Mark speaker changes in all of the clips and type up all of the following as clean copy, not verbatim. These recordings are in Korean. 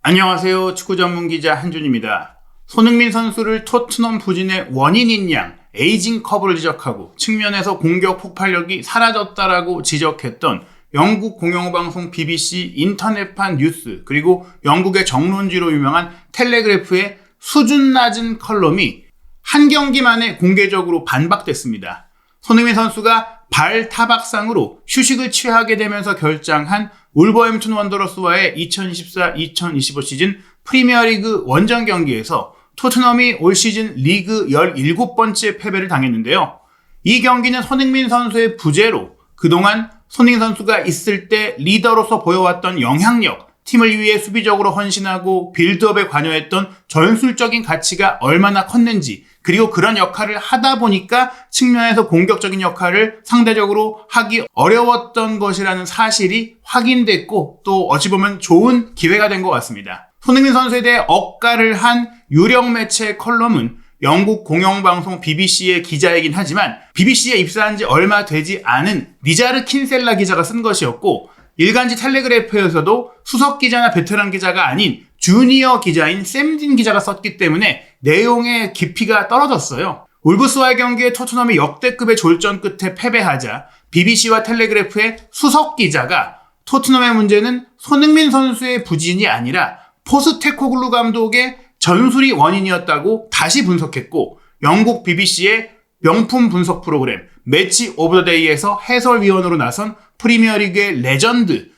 Speaker 1: 안녕하세요. 축구 전문 기자 한준입니다. 손흥민 선수를 토트넘 부진의 원인인 양 에이징 커브를 지적하고 측면에서 공격 폭발력이 사라졌다라고 지적했던 영국 공영방송 BBC 인터넷판 뉴스 그리고 영국의 정론지로 유명한 텔레그래프의 수준 낮은 컬럼이 한 경기 만에 공개적으로 반박됐습니다. 손흥민 선수가 발 타박상으로 휴식을 취하게 되면서 결장한 울버햄튼 원더러스와의 2024-2025 시즌 프리미어리그 원정 경기에서 토트넘이 올 시즌 리그 17번째 패배를 당했는데요. 이 경기는 손흥민 선수의 부재로 그동안 손흥민 선수가 있을 때 리더로서 보여왔던 영향력, 팀을 위해 수비적으로 헌신하고 빌드업에 관여했던 전술적인 가치가 얼마나 컸는지, 그리고 그런 역할을 하다 보니까 측면에서 공격적인 역할을 상대적으로 하기 어려웠던 것이라는 사실이 확인됐고 또 어찌 보면 좋은 기회가 된 것 같습니다. 손흥민 선수에 대해 억가를 한 유력 매체의 컬럼은 영국 공영방송 BBC의 기자이긴 하지만 BBC에 입사한 지 얼마 되지 않은 니자르 킨셀라 기자가 쓴 것이었고, 일간지 텔레그래프에서도 수석 기자나 베테랑 기자가 아닌 주니어 기자인 샘딘 기자가 썼기 때문에 내용의 깊이가 떨어졌어요. 울브스와의 경기에 토트넘이 역대급의 졸전 끝에 패배하자 BBC와 텔레그래프의 수석 기자가 토트넘의 문제는 손흥민 선수의 부진이 아니라 포스테코글루 감독의 전술이 원인이었다고 다시 분석했고, 영국 BBC의 명품 분석 프로그램 매치 오브 더 데이에서 해설위원으로 나선 프리미어리그의 레전드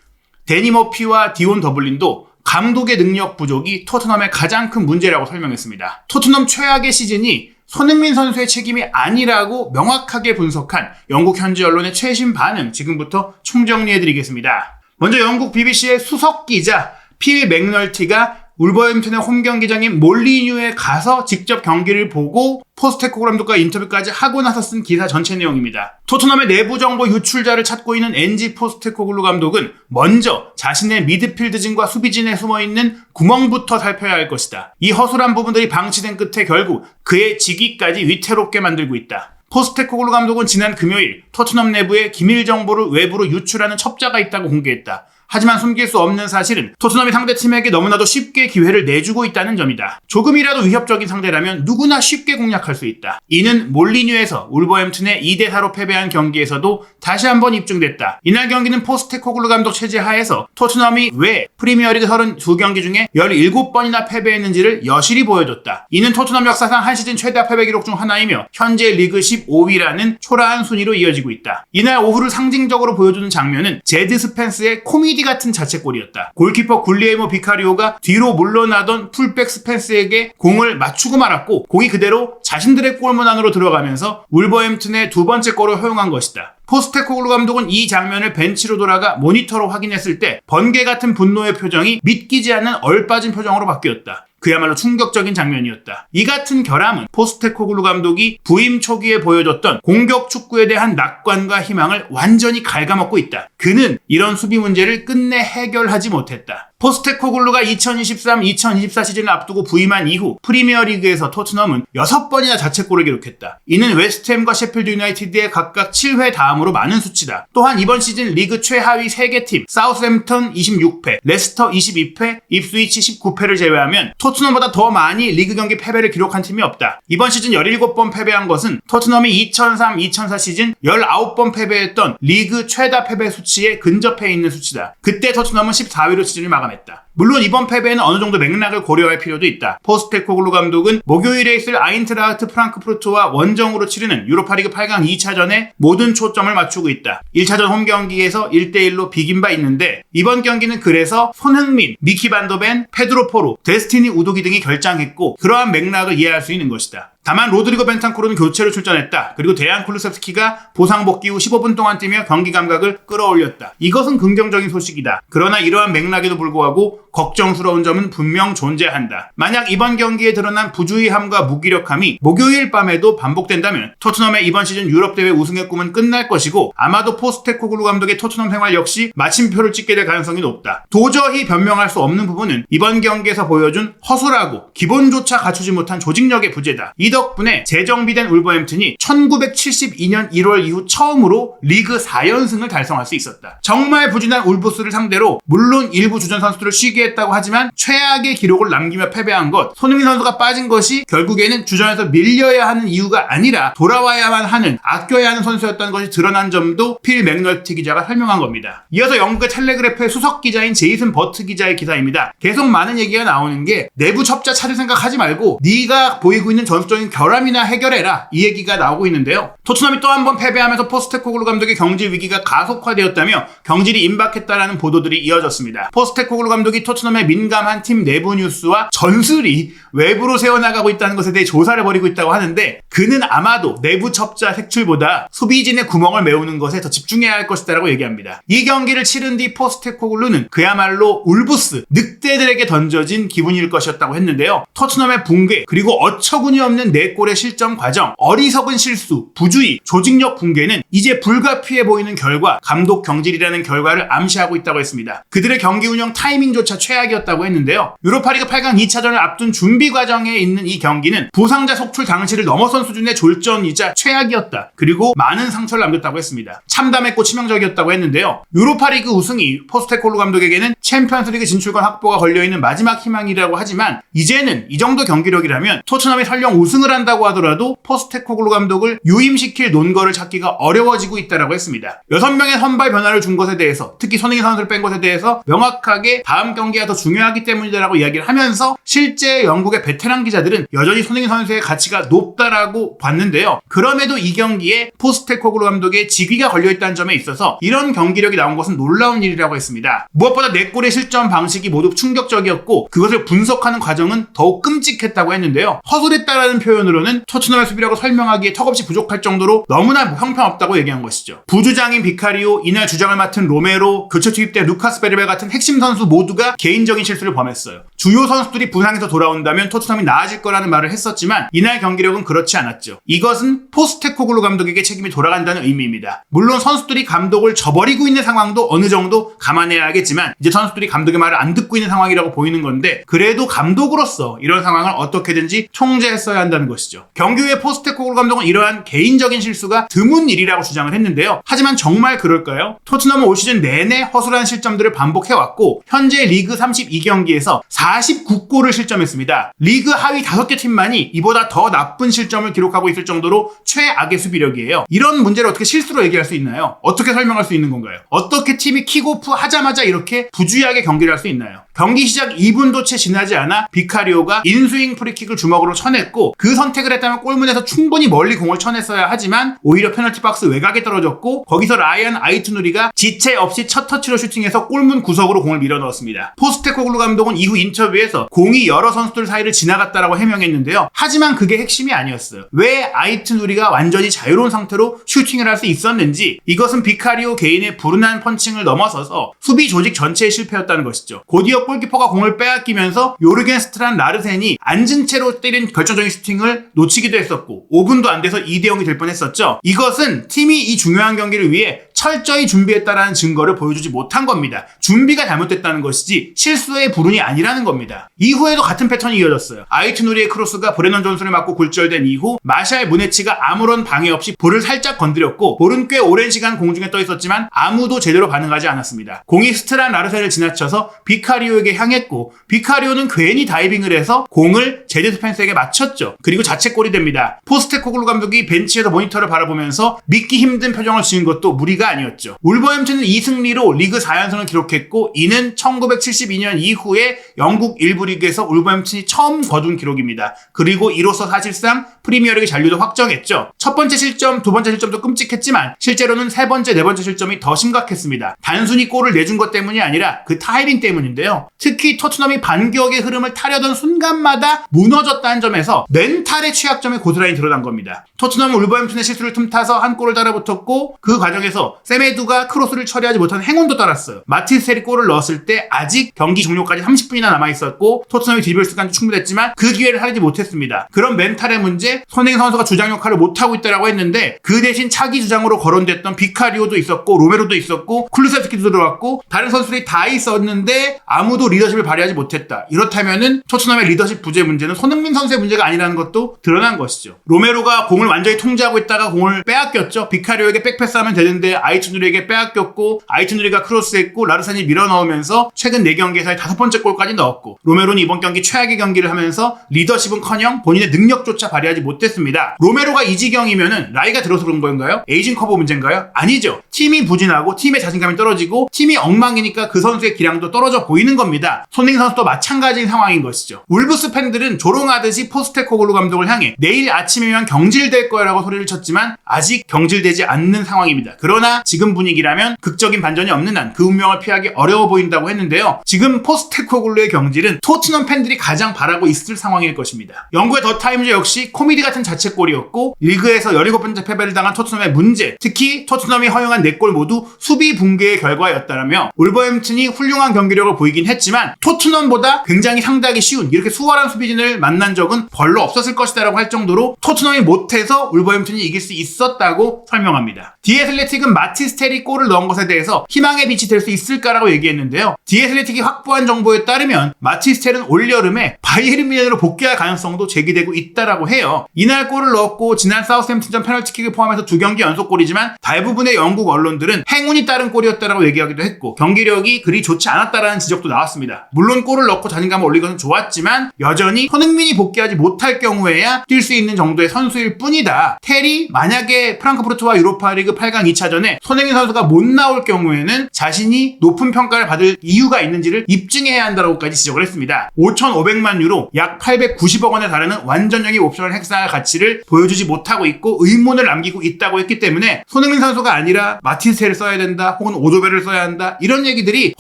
Speaker 1: 데니 머피와 디온 더블린도 감독의 능력 부족이 토트넘의 가장 큰 문제라고 설명했습니다. 토트넘 최악의 시즌이 손흥민 선수의 책임이 아니라고 명확하게 분석한 영국 현지 언론의 최신 반응, 지금부터 총정리해드리겠습니다. 먼저 영국 BBC의 수석 기자 필 맥널티가 울버햄튼의 홈 경기장인 몰리뉴에 가서 직접 경기를 보고 포스테코글루 감독과 인터뷰까지 하고 나서 쓴 기사 전체 내용입니다. 토트넘의 내부 정보 유출자를 찾고 있는 엔지 포스테코글루 감독은 먼저 자신의 미드필드진과 수비진에 숨어있는 구멍부터 살펴야 할 것이다. 이 허술한 부분들이 방치된 끝에 결국 그의 직위까지 위태롭게 만들고 있다. 포스테코글루 감독은 지난 금요일 토트넘 내부에 기밀 정보를 외부로 유출하는 첩자가 있다고 공개했다. 하지만 숨길 수 없는 사실은 토트넘이 상대팀에게 너무나도 쉽게 기회를 내주고 있다는 점이다. 조금이라도 위협적인 상대라면 누구나 쉽게 공략할 수 있다. 이는 몰리뉴에서 울버햄튼에 2대4로 패배한 경기에서도 다시 한번 입증됐다. 이날 경기는 포스테코글루 감독 체제 하에서 토트넘이 왜 프리미어리그 32경기 중에 17번이나 패배했는지를 여실히 보여줬다. 이는 토트넘 역사상 한 시즌 최다 패배 기록 중 하나이며 현재 리그 15위라는 초라한 순위로 이어지고 있다. 이날 오후를 상징적으로 보여주는 장면은 제드 스펜스의 코미디 같은 자책골이었다. 골키퍼 굴리에모 비카리오가 뒤로 물러나던 풀백 스펜스에게 공을 맞추고 말았고 공이 그대로 자신들의 골문 안으로 들어가면서 울버햄튼의 두 번째 골을 허용한 것이다. 포스테코글루 감독은 이 장면을 벤치로 돌아가 모니터로 확인했을 때 번개 같은 분노의 표정이 믿기지 않는 얼빠진 표정으로 바뀌었다. 그야말로 충격적인 장면이었다. 이 같은 결함은 포스테코글루 감독이 부임 초기에 보여줬던 공격 축구에 대한 낙관과 희망을 완전히 갉아먹고 있다. 그는 이런 수비 문제를 끝내 해결하지 못했다. 포스테코글루가 2023-2024 시즌을 앞두고 부임한 이후 프리미어리그에서 토트넘은 6번이나 자책골을 기록했다. 이는 웨스트햄과 셰필드 유나이티드의 각각 7회 다음으로 많은 수치다. 또한 이번 시즌 리그 최하위 3개 팀 사우스햄튼 26패, 레스터 22패, 입스위치 19패를 제외하면 토트넘보다 더 많이 리그 경기 패배를 기록한 팀이 없다. 이번 시즌 17번 패배한 것은 토트넘이 2003-2004 시즌 19번 패배했던 리그 최다 패배 수치에 근접해 있는 수치다. 그때 토트넘은 14위로 시즌을 마감했다. 물론 이번 패배에는 어느 정도 맥락을 고려할 필요도 있다. 포스테코글루 감독은 목요일에 있을 아인트라흐트 프랑크푸르트와 원정으로 치르는 유로파리그 8강 2차전에 모든 초점을 맞추고 있다. 1차전 홈 경기에서 1대1로 비긴 바 있는데 이번 경기는 그래서 손흥민, 미키 반더벤, 페드로 포로, 데스티니 우도기 등이 결장했고 그러한 맥락을 이해할 수 있는 것이다. 다만 로드리고 벤탄쿠르는 교체로 출전했다. 그리고 데얀 쿨루셉스키가 보상 복귀 후 15분 동안 뛰며 경기 감각을 끌어올렸다. 이것은 긍정적인 소식이다. 그러나 이러한 맥락에도 불구하고 걱정스러운 점은 분명 존재한다. 만약 이번 경기에 드러난 부주의함과 무기력함이 목요일 밤에도 반복된다면 토트넘의 이번 시즌 유럽대회 우승의 꿈은 끝날 것이고 아마도 포스테코글루 감독의 토트넘 생활 역시 마침표를 찍게 될 가능성이 높다. 도저히 변명할 수 없는 부분은 이번 경기에서 보여준 허술하고 기본조차 갖추지 못한 조직력의 부재다. 이 덕분에 재정비된 울버햄튼이 1972년 1월 이후 처음으로 리그 4연승을 달성할 수 있었다. 정말 부진한 울브스를 상대로 물론 일부 주전 선수들을 쉬게 승리했다고 하지만 최악의 기록을 남기며 패배한 것, 손흥민 선수가 빠진 것이 결국에는 주전에서 밀려야 하는 이유가 아니라 돌아와야만 하는, 아껴야 하는 선수였다는 것이 드러난 점도 필 맥널티 기자가 설명한 겁니다. 이어서 영국의 텔레그래프의 수석 기자인 제이슨 버트 기자의 기사입니다. 계속 많은 얘기가 나오는 게 내부 첩자 찾을 생각하지 말고 네가 보이고 있는 전술적인 결함이나 해결해라, 이 얘기가 나오고 있는데요. 토트넘이 또 한 번 패배하면서 포스테코글루 감독의 경질 위기가 가속화되었다며 경질이 임박했다라는 보도들이 이어졌습니다. 포스테코글루 감독이 토트넘의 민감한 팀 내부 뉴스와 전술이 외부로 새어나가고 있다는 것에 대해 조사를 벌이고 있다고 하는데, 그는 아마도 내부 첩자 색출보다 수비진의 구멍을 메우는 것에 더 집중해야 할 것이다라고 얘기합니다. 이 경기를 치른 뒤 포스테코글루는 그야말로 울브스, 늑대들에게 던져진 기분일 것이었다고 했는데요. 토트넘의 붕괴, 그리고 어처구니 없는 4골의 실점 과정, 어리석은 실수, 부주의, 조직력 붕괴는 이제 불가피해 보이는 결과, 감독 경질이라는 결과를 암시하고 있다고 했습니다. 그들의 경기 운영 타이밍조차 최악이었다고 했는데요. 유로파리그 8강 2차전을 앞둔 준비 과정에 있는 이 경기는 부상자 속출 당시를 넘어선 수준의 졸전이자 최악이었다. 그리고 많은 상처를 남겼다고 했습니다. 참담했고 치명적이었다고 했는데요. 유로파리그 우승이 포스테코글루 감독에게는 챔피언스리그 진출권 확보가 걸려있는 마지막 희망이라고 하지만, 이제는 이 정도 경기력이라면 토트넘이 설령 우승을 한다고 하더라도 포스테코글루 감독을 유임시킬 논거를 찾기가 어려워지고 있다고 했습니다. 6명의 선발 변화를 준 것에 대해서, 특히 손흥민 선수를 뺀 것에 대해서 명확하게 다음 경기가 더 중요하기 때문이다라고 이야기를 하면서, 실제 영국의 베테랑 기자들은 여전히 손흥민 선수의 가치가 높다라고 봤는데요. 그럼에도 이 경기에 포스테코글루 감독의 직위가 걸려있다는 점에 있어서 이런 경기력이 나온 것은 놀라운 일이라고 했습니다. 무엇보다 4골의 실점 방식이 모두 충격적이었고, 그것을 분석하는 과정은 더욱 끔찍했다고 했는데요. 허술했다라는 표현으로는 토트넘의 수비라고 설명하기에 턱없이 부족할 정도로 너무나 형편없다고 얘기한 것이죠. 부주장인 비카리오, 이날 주장을 맡은 로메로, 교체 투입된 루카스 베르베 같은 핵심 선수 모두가 개인적인 실수를 범했어요. 주요 선수들이 부상에서 돌아온다면 토트넘이 나아질 거라는 말을 했었지만 이날 경기력은 그렇지 않았죠. 이것은 포스테코글루 감독에게 책임이 돌아간다는 의미입니다. 물론 선수들이 감독을 저버리고 있는 상황도 어느 정도 감안해야 하겠지만, 이제 선수들이 감독의 말을 안 듣고 있는 상황이라고 보이는 건데, 그래도 감독으로서 이런 상황을 어떻게든지 통제했어야 한다는 것이죠. 경기 후에 포스테코글루 감독은 이러한 개인적인 실수가 드문 일이라고 주장을 했는데요. 하지만 정말 그럴까요? 토트넘은 올 시즌 내내 허술한 실점들을 반복해왔고, 현재 리그 32경기에서 49골을 실점했습니다. 리그 하위 5개 팀만이 이보다 더 나쁜 실점을 기록하고 있을 정도로 최악의 수비력이에요. 이런 문제를 어떻게 실수로 얘기할 수 있나요? 어떻게 설명할 수 있는 건가요? 어떻게 팀이 킥오프 하자마자 이렇게 부주의하게 경기를 할 수 있나요? 경기 시작 2분도 채 지나지 않아 비카리오가 인스윙 프리킥을 주먹으로 쳐냈고, 그 선택을 했다면 골문에서 충분히 멀리 공을 쳐냈어야 하지만 오히려 페널티 박스 외곽에 떨어졌고, 거기서 라이언 아이투누리가 지체 없이 첫 터치로 슈팅해서 골문 구석으로 공을 밀어넣었습니다. 포스테코글루 감독은 이후 인터뷰에서 공이 여러 선수들 사이를 지나갔다라고 해명했는데요. 하지만 그게 핵심이 아니었어요. 왜 아이투누리가 완전히 자유로운 상태로 슈팅을 할 수 있었는지, 이것은 비카리오 개인의 불운한 펀칭을 넘어서서 수비 조직 전체의 실패였다는 것이죠. 곧이어 골키퍼가 공을 빼앗기면서 요르겐 스트란 라르센이 앉은 채로 때린 결정적인 슈팅을 놓치기도 했었고, 5분도 안 돼서 2대0이 될 뻔했었죠. 이것은 팀이 이 중요한 경기를 위해 철저히 준비했다라는 증거를 보여주지 못한 겁니다. 준비가 잘못됐다는 것이지 실수의 불운이 아니라는 겁니다. 이후에도 같은 패턴이 이어졌어요. 아이투누리의 크로스가 브레넌 존슨을 맞고 굴절된 이후 마샬 무네치가 아무런 방해 없이 볼을 살짝 건드렸고, 볼은 꽤 오랜 시간 공중에 떠 있었지만 아무도 제대로 반응하지 않았습니다. 공이 스트란 라르센을 지나쳐서 비카리오에게 향했고, 비카리오는 괜히 다이빙을 해서 공을 제드 스펜스에게 맞췄죠. 그리고 자책골이 됩니다. 포스테코글루 감독이 벤치에서 모니터를 바라보면서 믿기 힘든 표정을 지은 것도 무리가 아니었죠. 울버햄튼은 이 승리로 리그 4연승을 기록했고, 이는 1972년 이후에 영국 1부 리그에서 울버햄튼이 처음 거둔 기록입니다. 그리고 이로써 사실상 프리미어리그 잔류도 확정했죠. 첫 번째 실점, 두 번째 실점도 끔찍했지만 실제로는 세 번째, 네 번째 실점이 더 심각했습니다. 단순히 골을 내준 것 때문이 아니라 그 타이밍 때문인데요. 특히 토트넘이 반격의 흐름을 타려던 순간마다 무너졌다는 점에서 멘탈의 취약점이 고스란히 드러난 겁니다. 토트넘은 울버햄튼의 실수를 틈타서 한 골을 따라붙었고, 그 과정에서 세메두가 크로스를 처리하지 못한 행운도 따랐어요. 마티스텔이 골을 넣었을 때 아직 경기 종료까지 30분이나 남아있었고 토트넘이 뒤집을 시간도 충분했지만 그 기회를 살리지 못했습니다. 그런 멘탈의 문제, 때 손흥민 선수가 주장 역할을 못하고 있다라고 했는데 그 대신 차기 주장으로 거론됐던 비카리오도 있었고 로메로도 있었고 쿨루세스키도 들어왔고 다른 선수들이 다 있었는데 아무도 리더십을 발휘하지 못했다. 이렇다면은 토트넘의 리더십 부재 문제는 손흥민 선수의 문제가 아니라는 것도 드러난 것이죠. 로메로가 공을 완전히 통제하고 있다가 공을 빼앗겼죠. 비카리오에게 백패스하면 되는데 아이투누리에게 빼앗겼고 아이투누리가 크로스했고 라르산이 밀어넣으면서 최근 4경기에서 5번째 골까지 넣었고 로메로는 이번 경기 최악의 경기를 하면서 리더십은커녕 본인의 능력조차 발휘하지 못했습니다. 로메로가 이 지경이면은 나이가 들어서 그런 건가요? 에이징 커브 문제인가요? 아니죠. 팀이 부진하고 팀의 자신감이 떨어지고 팀이 엉망이니까 그 선수의 기량도 떨어져 보이는 겁니다. 손흥민 선수도 마찬가지인 상황인 것이죠. 울브스 팬들은 조롱하듯이 포스테코글루 감독을 향해 내일 아침이면 경질될 거라고 소리를 쳤지만 아직 경질되지 않는 상황입니다. 그러나 지금 분위기라면 극적인 반전이 없는 한 그 운명을 피하기 어려워 보인다고 했는데요. 지금 포스테코글루의 경질은 토트넘 팬들이 가장 바라고 있을 상황일 것입니다. 영국의 더 타임즈 역시 코미디 같은 자책골이었고 리그에서 17번째 패배를 당한 토트넘의 문제, 특히 토트넘이 허용한 4골 모두 수비 붕괴의 결과였다라며 울버햄튼이 훌륭한 경기력을 보이긴 했지만 토트넘보다 굉장히 상대하기 쉬운 이렇게 수월한 수비진을 만난 적은 별로 없었을 것이다라고 할 정도로 토트넘이 못해서 울버햄튼이 이길 수 있었다고 설명합니다. 디애슬레틱은 마티스텔이 골을 넣은 것에 대해서 희망의 빛이 될 수 있을까라고 얘기했는데요. 디애슬레틱이 확보한 정보에 따르면 마티스텔은 올여름에 바이에른 뮌헨으로 복귀할 가능성도 제기되고 있다라고 해요. 이날 골을 넣었고 지난 사우스햄튼전 페널티킥을 포함해서 2경기 연속골이지만 대부분의 영국 언론들은 행운이 따른 골이었다라고 얘기하기도 했고 경기력이 그리 좋지 않았다라는 지적도 나왔습니다. 물론 골을 넣고 자신감을 올린 것은 좋았지만 여전히 손흥민이 복귀하지 못할 경우에야 뛸 수 있는 정도의 선수일 뿐이다. 테리 만약에 프랑크푸르트와 유로파리그 8강 2차전에 손흥민 선수가 못 나올 경우에는 자신이 높은 평가를 받을 이유가 있는지를 입증해야 한다라고까지 지적을 했습니다. 5,500만 유로 약 890억 원에 달하는 완전형의 옵션을 행사할 가치를 보여주지 못하고 있고 의문을 남기고 있다고 했기 때문에 손흥민 선수가 아니라 마티스텔을 써야 된다 혹은 오도베를 써야 한다 이런 얘기들이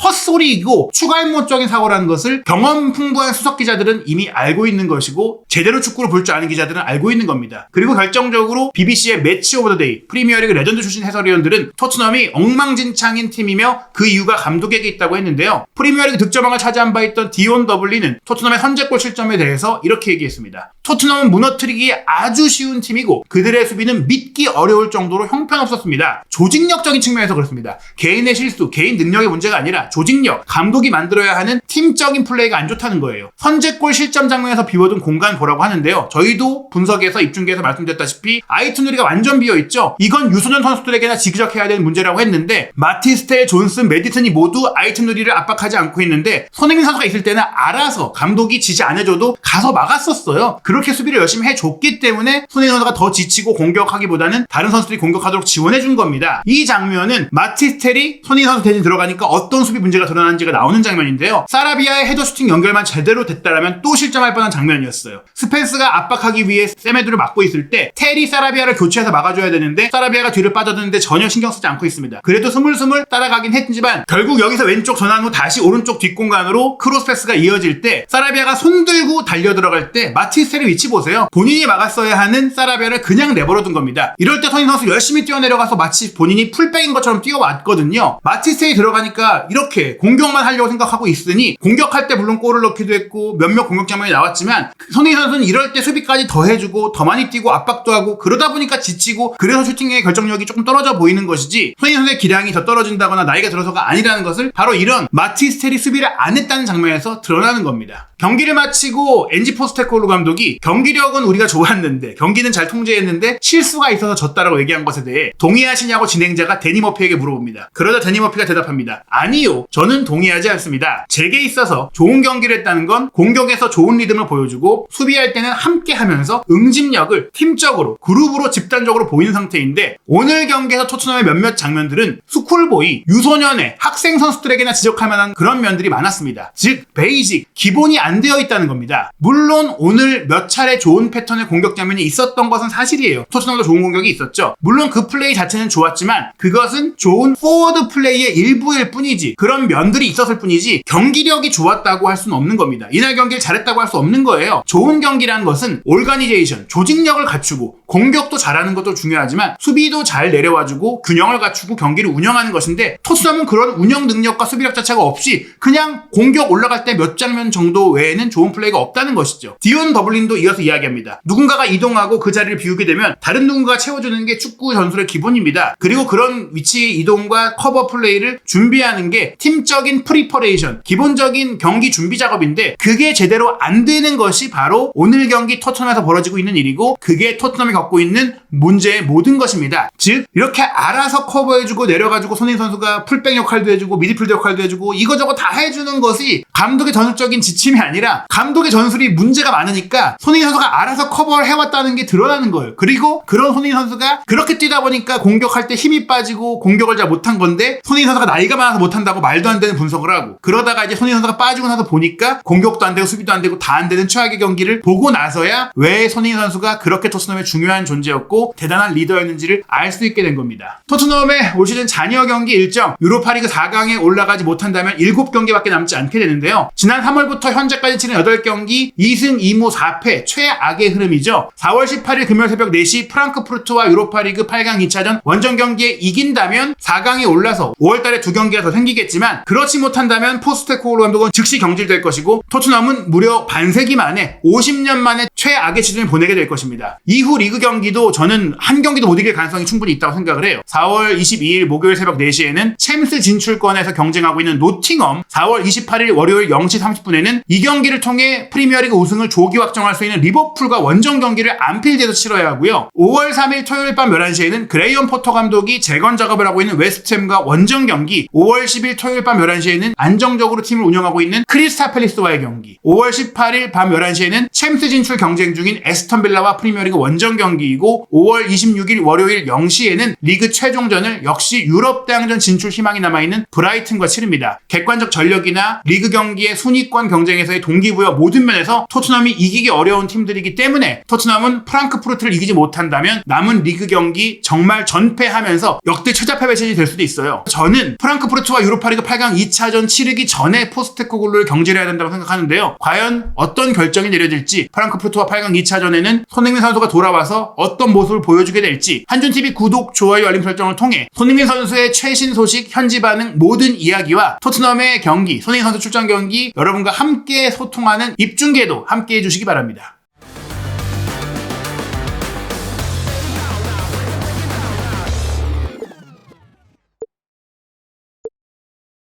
Speaker 1: 헛소리이고 추가인모적인 사고라는 것을 경험 풍부한 수석 기자들은 이미 알고 있는 것이고 제대로 축구를 볼 줄 아는 기자들은 알고 있는 겁니다. 그리고 결정적으로 BBC의 매치 오브 더 데이 프리미어리그 레전드 출신 해설위원들은 토트넘이 엉망진창인 팀이며 그 이유가 감독에게 있다고 했는데요. 프리미어리그 득점왕을 차지한 바 있던 디온 더블리는 토트넘의 선제골 실점에 대해서 이렇게 얘기했습니다. 토트넘은 무너뜨리기 아주 쉬운 팀이고 그들의 수비는 믿기 어려울 정도로 형편없었습니다. 조직력적인 측면에서 그렇습니다. 개인의 실수, 개인 능력의 문제가 아니라 조직력, 감독이 만들어야 하는 팀적인 플레이가 안 좋다는 거예요. 선제골 실점 장면에서 비워둔 공간 보라고 하는데요. 저희도 분석에서 입중계에서 말씀드렸다시피 아이투누리가 완전 비어있죠. 이건 유소년 선수들에게나 지적해야 되는 문제라고 했는데 마티스텔, 존슨, 메디슨이 모두 아이투누리를 압박하지 않고 있는데 손흥민 선수가 있을 때는 알아서 감독이 지시 안 해줘도 가서 막았었어요. 그렇게 수비를 열심히 해줬기 때문에 손흥민 선수가 더 지치고 공격하기보다는 다른 선수들이 공격하도록 지원해준 겁니다. 이 장면은 마티스텔이 손흥민 선수 대신 들어가니까 어떤 수비 문제가 드러나는지가 나오는 장면인데요. 사라비아의 헤더 슈팅 연결만 제대로 됐다라면 또 실점할 뻔한 장면이었어요. 스펜스가 압박하기 위해 세메드를 막고 있을 때 테리 사라비아를 교체해서 막아줘야 되는데 사라비아가 뒤를 빠져드는데 전혀 신경 쓰지 않고 있습니다. 그래도 스물스물 따라가긴 했지만 결국 여기서 왼쪽 전환 후 다시 오른쪽 뒷공간으로 크로스 패스가 이어질 때 사라비아가 손 들고 달려 들어갈 때 마티스텔의 위치 보세요. 본인이 막았어야 하는 사라비아를 그냥 내버려둔 겁니다. 이럴 때 손흥민 선수 열심히 뛰어내려가서 마치 본인이 풀백인 것처럼 뛰어왔거든요. 마티스텔이 들어가니까 이렇게 공격만 하려고 생각하고 있으니 공격할 때 물론 골을 넣기도 했고 몇몇 공격 장면이 나왔지만 손흥민 선수는 이럴 때 수비까지 더 해주고 더 많이 뛰고 압박도 하고 그러다 보니까 지치고 그래서 슈팅의 결정력이 조금 떨어져 보이는 것이지 손흥민 선수의 기량이 더 떨어진다거나 나이가 들어서가 아니라는 것을 바로 이런 마티스텔이 수비를 안 했다는 장면에서 드러나는 겁니다. 경기를 마치고 엔지 포스테코글루 감독이 경기력은 우리가 좋았는데 경기는 잘 통제했는데 실수가 있어서 졌다라고 얘기한 것에 대해 동의하시냐고 진행자가 데니 머피에게 물어봅니다. 그러자 데니 머피가 대답합니다. 아니요. 저는 동의하지 않습니다. 제게 있어서 좋은 경기를 했다는 건 공격에서 좋은 리듬을 보여주고 수비할 때는 함께 하면서 응집력을 팀적으로 그룹으로 집단적으로 보이는 상태인데 오늘 경기에서 토트넘의 몇몇 장면들은 스쿨보이, 유소년의 학생 선수들에게나 지적할 만한 그런 면들이 많았습니다. 즉 베이직, 기본이 안 되어 있다는 겁니다. 물론 오늘 몇 차례 좋은 패턴의 공격 장면이 있었던 것은 사실이에요. 토트넘도 좋은 공격이 있었죠. 물론 그 플레이 자체는 좋았지만 그것은 좋은 포워드 플레이의 일부일 뿐이지 그런 면들이 있었을 뿐이지 경기력이 좋았다고 할 수는 없는 겁니다. 이날 경기를 잘했다고 할 수 없는 거예요. 좋은 경기라는 것은 오르가니제이션, 조직력을 갖추고 공격도 잘하는 것도 중요하지만 수비도 잘 내려와주고 균형을 갖추고 경기를 운영하는 것인데 토트넘은 그런 운영 능력과 수비력 자체가 없이 그냥 공격 올라갈 때 몇 장면 정도 외에는 좋은 플레이가 없다는 것이죠. 디온 더블린도 이어서 이야기합니다. 겁니다. 누군가가 이동하고 그 자리를 비우게 되면 다른 누군가가 채워주는 게 축구 전술의 기본입니다. 그리고 그런 위치 이동과 커버 플레이를 준비하는 게 팀적인 프리퍼레이션, 기본적인 경기 준비 작업인데 그게 제대로 안 되는 것이 바로 오늘 경기 토트넘에서 벌어지고 있는 일이고 그게 토트넘이 겪고 있는 문제의 모든 것입니다. 즉 이렇게 알아서 커버해주고 내려가지고 손흥민 선수가 풀백 역할도 해주고 미드필더 역할도 해주고 이거저거 다 해주는 것이 감독의 전술적인 지침이 아니라 감독의 전술이 문제가 많으니까 손흥민 선수가 알아서 커버를 해왔다는 게 드러나는 거예요. 그리고 그런 손흥민 선수가 그렇게 뛰다 보니까 공격할 때 힘이 빠지고 공격을 잘 못한 건데 손흥민 선수가 나이가 많아서 못한다고 말도 안 되는 분석을 하고 그러다가 이제 손흥민 선수가 빠지고 나서 보니까 공격도 안 되고 수비도 안 되고 다 안 되는 최악의 경기를 보고 나서야 왜 손흥민 선수가 그렇게 토트넘의 중요한 존재였고 대단한 리더였는지를 알 수 있게 된 겁니다. 토트넘의 올 시즌 잔여 경기 일정 유로파리그 4강에 올라가지 못한다면 7경기밖에 남지 않게 되는데요. 지난 3월부터 현재까지 치른 8경기 2승 2무 4패 최악의 흐름이죠. 4월 18일 금요일 새벽 4시 프랑크푸르트와 유로파리그 8강 2차전 원정 경기에 이긴다면 4강에 올라서 5월달에 2경기가 더 생기겠지만 그렇지 못한다면 포스테코글루 감독은 즉시 경질될 것이고 토트넘은 무려 반세기 만에 50년 만에 최악의 시즌을 보내게 될 것입니다. 이후 리그 경기도 저는 한 경기도 못 이길 가능성이 충분히 있다고 생각을 해요. 4월 22일 목요일 새벽 4시에는 챔스 진출권에서 경쟁하고 있는 노팅엄, 4월 28일 월요일 0시 30분에는 이 경기를 통해 프리미어리그 우승을 조기 확정할 수 있는 리버풀과 원정 경기를 안필드에서 치러야 하고요. 5월 3일 토요일 밤 11시에는 그레이엄 포터 감독이 재건 작업을 하고 있는 웨스트햄과 원정 경기, 5월 10일 토요일 밤 11시에는 안정적으로 팀을 운영하고 있는 크리스탈 팰리스와의 경기, 5월 18일 밤 11시에는 챔스 진출 경쟁 중인 에스턴 빌라와 프리미어리그 원정 경기이고 5월 26일 월요일 0시에는 리그 최종전을 역시 유럽 대항전 진출 희망이 남아있는 브라이튼과 치릅니다. 객관적 전력이나 리그 경기의 순위권 경쟁에서의 동기부여 모든 면에서 토트넘이 이기기 어려운 팀들이기 때문에 토트넘은 프랑크푸르트를 이기지 못한다면 남은 리그 경기 정말 전패하면서 역대 최다 패배 시즌이 될 수도 있어요. 저는 프랑크푸르트와 유로파리그 8강 2차전 치르기 전에 포스테코글루를 경질해야 된다고 생각하는데요. 과연 어떤 결정이 내려질지 프랑크푸르트와 8강 2차전에는 손흥민 선수가 돌아와서 어떤 모습을 보여주게 될지 한준TV 구독, 좋아요, 알림 설정을 통해 손흥민 선수의 최신 소식, 현지 반응 모든 이야기와 토트넘의 경기, 손흥민 선수 출전 경기 여러분과 함께 소통하는 입중계도 함께 해주시기 바랍니다.